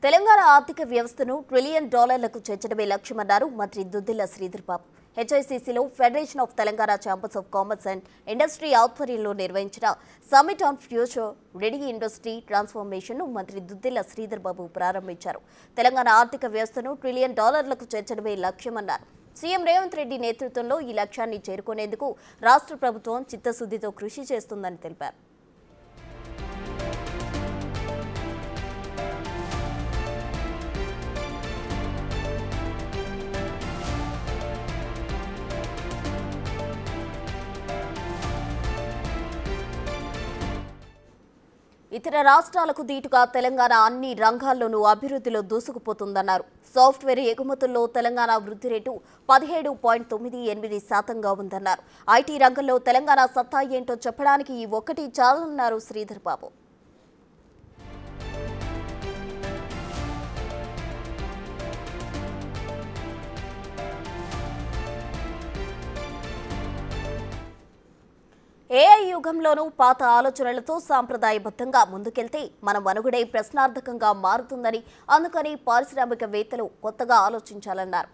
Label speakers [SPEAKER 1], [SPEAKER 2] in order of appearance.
[SPEAKER 1] తెలంగాణ ఆర్థిక వ్యవస్థను $1 ట్రిలియన్ చేర్చడమే లక్ష్యమన్నారు మంత్రి దుద్దిల్ల శ్రీధర్ బాబు. హెచ్ఐసిసిలో Federation of Telangana Chambers of Commerce and Industry ఆధ్వర్యంలో నిర్వహించిన summit on future ready industry transformation ను మంత్రి దుద్దిల్ల శ్రీధర్ బాబు ప్రారంభించారు. తెలంగాణ ఆర్థిక వ్యవస్థను $1 ట్రిలియన్ చేర్చడమే లక్ష్యమన్నారు. సీఎం రేవంత్ రెడ్డి నేతృత్వంలో ఈ లక్ష్యాన్ని చేరుకునేందుకు రాష్ట్ర ప్రభుత్వం చిత్తశుద్ధితో కృషి చేస్తుందని తెలిపారు. ఇతర రాష్ట్రాలకు దీటుగా తెలంగాణ అన్ని రంగాల్లోనూ అభివృద్ధిలో దూసుకుపోతుందన్నారు. సాఫ్ట్వేర్ ఎగుమతుల్లో తెలంగాణ వృద్ధి రేటు 17.98% ఉందన్నారు. ఐటీ రంగంలో తెలంగాణ సత్తా ఏంటో చెప్పడానికి ఈ ఒక్కటి చాలన్నారు శ్రీధర్ బాబు. ఏఐ యుగంలోనూ పాత ఆలోచనలతో సాంప్రదాయబద్ధంగా ముందుకెళ్తే మన మనుగడే ప్రశ్నార్థకంగా మారుతుందని, అందుకని పారిశ్రామికవేత్తలు కొత్తగా ఆలోచించాలన్నారు.